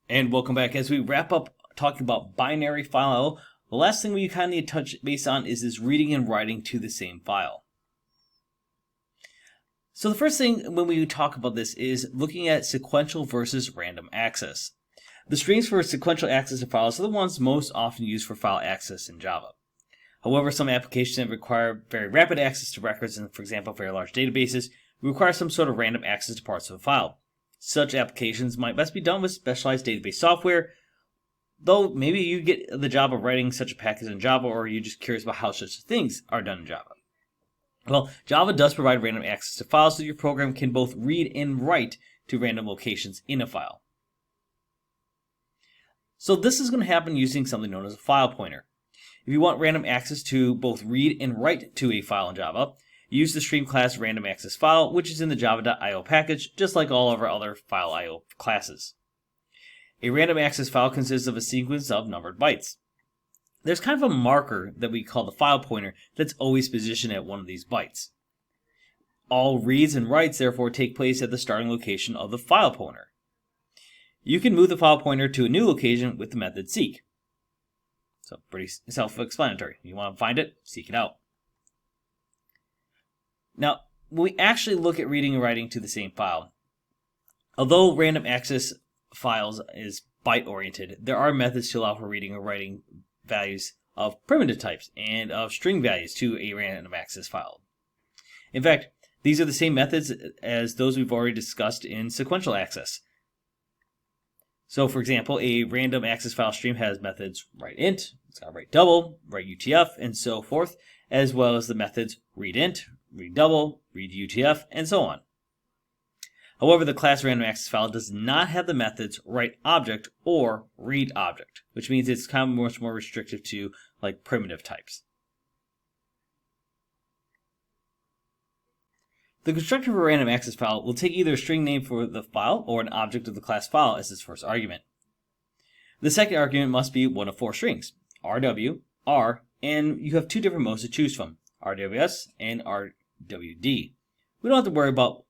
And welcome back. As we wrap up talking about binary file, the last thing we kind of need to touch base on is this reading and writing to the same file. So the first thing when we talk about this is looking at sequential versus random access. The strings for sequential access to files are the ones most often used for file access in Java. However, some applications that require very rapid access to records, and for example, very large databases, require some sort of random access to parts of a file. Such applications might best be done with specialized database software, though maybe you get the job of writing such a package in Java, or you're just curious about how such things are done in Java. Well, Java does provide random access to files, so your program can both read and write to random locations in a file. So this is going to happen using something known as a file pointer. If you want random access to both read and write to a file in Java, use the stream class RandomAccessFile, which is in the java.io package, just like all of our other file IO classes. A random access file consists of a sequence of numbered bytes. There's kind of a marker that we call the file pointer that's always positioned at one of these bytes. All reads and writes therefore take place at the starting location of the file pointer. You can move the file pointer to a new location with the method seek. So pretty self-explanatory. You want to find it, seek it out. Now, when we actually look at reading and writing to the same file, although random access files is byte-oriented, there are methods to allow for reading or writing values of primitive types and of string values to a random access file. In fact, these are the same methods as those we've already discussed in sequential access. So, for example, a random access file stream has methods writeInt, it's got writeDouble, writeUTF, and so forth, as well as the methods readInt, readDouble, readUTF, and so on. However, the class RandomAccessFile does not have the methods writeObject or readObject, which means it's kind of much more restrictive to like primitive types. The constructor of a random access file will take either a string name for the file or an object of the class file as its first argument. The second argument must be one of four strings, RW, R, and you have two different modes to choose from, RWS and RWD. We don't have to worry about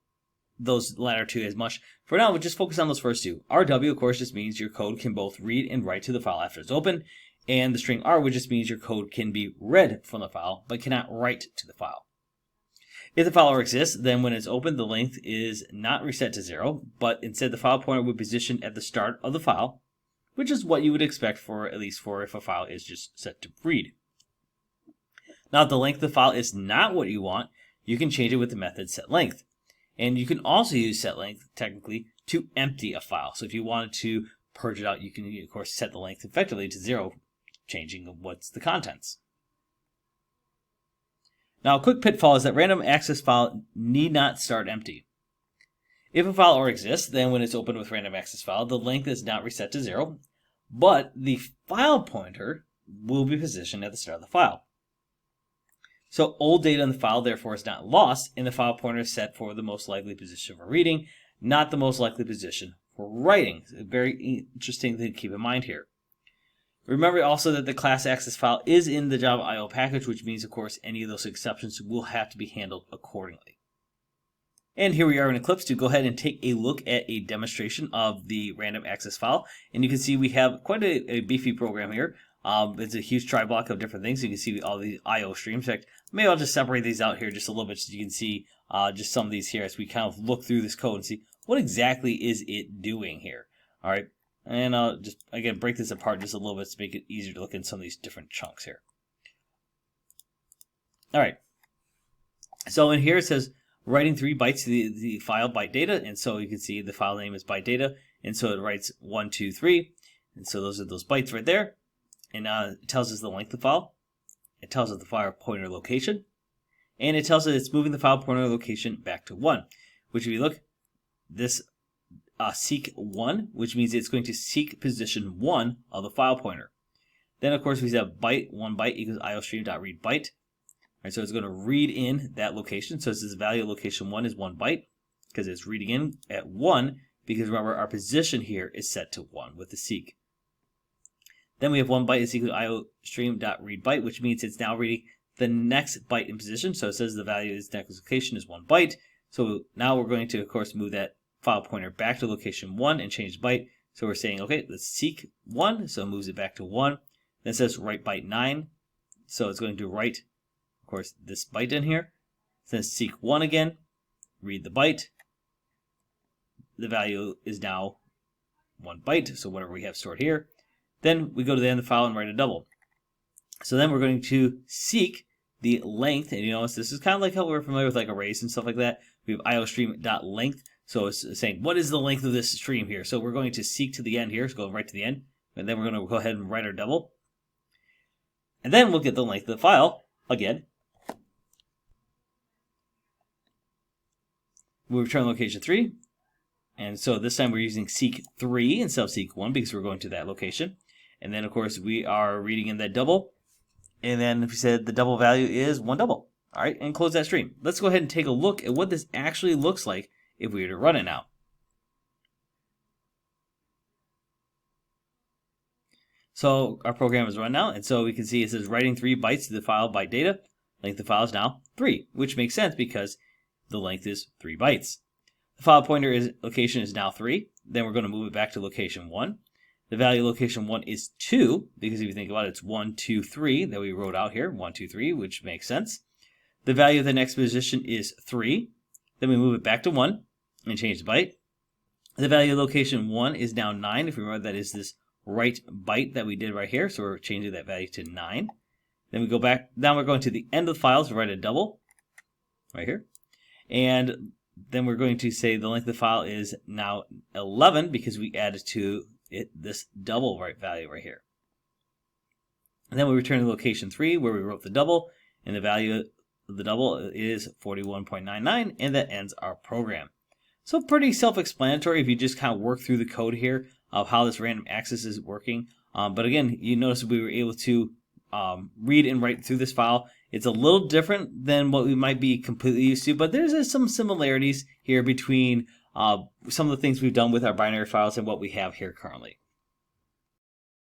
those latter two as much. For now, we'll just focus on those first two. RW, of course, just means your code can both read and write to the file after it's open, and the string R, which just means your code can be read from the file, but cannot write to the file. If the file exists, then when it's opened, the length is not reset to 0, but instead the file pointer will be positioned at the start of the file, which is what you would expect for at least for if a file is just set to read. Now, if the length of the file is not what you want, you can change it with the method setLength. And you can also use setLength, technically, to empty a file. So if you wanted to purge it out, you can, of course, set the length effectively to 0, changing what's the contents. Now, a quick pitfall is that random access file need not start empty. If a file already exists, then when it's opened with random access file, the length is not reset to 0, but the file pointer will be positioned at the start of the file. So old data in the file, therefore, is not lost, and the file pointer is set for the most likely position for reading, not the most likely position for writing. It's a very interesting thing to keep in mind here. Remember also that the class access file is in the java.io package, which means, of course, any of those exceptions will have to be handled accordingly. And here we are in Eclipse to go ahead and take a look at a demonstration of the random access file. And you can see we have quite a beefy program here. It's a huge try block of different things. You can see all these IO streams. In fact, maybe I'll just separate these out here just a little bit so you can see just some of these here as we kind of look through this code and see what exactly is it doing here. All right. And I'll just, again, break this apart just a little bit to make it easier to look in some of these different chunks here. All right. So in here it says writing 3 bytes to the file byte data. And so you can see the file name is byte data. And so it writes 1, 2, 3. And so those are those bytes right there. And it tells us the length of the file. It tells us the file pointer location. And it tells us it's moving the file pointer location back to 1. Which if you look, this seek 1, which means it's going to seek position 1 of the file pointer. Then, of course, we have byte, 1 byte equals iostream.readByte. Right, so it's going to read in that location. So it says the value of location 1 is 1 byte because it's reading in at 1 because remember our position here is set to 1 with the seek. Then we have 1 byte is equal to iostream.readByte, which means it's now reading the next byte in position. So it says the value of its next location is 1 byte. So now we're going to, of course, move that file pointer back to location 1 and change byte. So we're saying, okay, let's seek 1, so it moves it back to 1. Then it says write byte 9, so it's going to write, of course, this byte in here. It says seek 1 again, read the byte. The value is now 1 byte, so whatever we have stored here. Then we go to the end of the file and write a double. So then we're going to seek the length, and you notice this is kind of like how we're familiar with like arrays and stuff like that. We have iostream.length, so it's saying what is the length of this stream here. So we're going to seek to the end here, so go right to the end, and then we're going to go ahead and write our double. And then we'll get the length of the file again. We'll return location 3. And so this time we're using seek 3 instead of seek 1 because we're going to that location. And then, of course, we are reading in that double. And then if we said the double value is 1 double. All right, and close that stream. Let's go ahead and take a look at what this actually looks like if we were to run it now. So our program is run now, and so we can see it says writing 3 bytes to the file byte data. Length of the file is now 3, which makes sense because the length is 3 bytes. The file pointer location is now 3. Then we're going to move it back to location 1. The value of location 1 is 2, because if you think about it, it's 1, 2, 3 that we wrote out here, 1, 2, 3, which makes sense. The value of the next position is 3. Then we move it back to 1 and change the byte. The value of location 1 is now 9. If you remember, that is this write byte that we did right here, so we're changing that value to 9. Then we go back. Now we're going to the end of the files to write a double right here. And then we're going to say the length of the file is now 11 because we added to it this double value right here. And then we return to location 3 where we wrote the double, and the value of the double is 41.99, and that ends our program. So pretty self-explanatory if you just kind of work through the code here of how this random access is working. But again, you notice we were able to read and write through this file. It's a little different than what we might be completely used to, but there's some similarities here between some of the things we've done with our binary files and what we have here currently.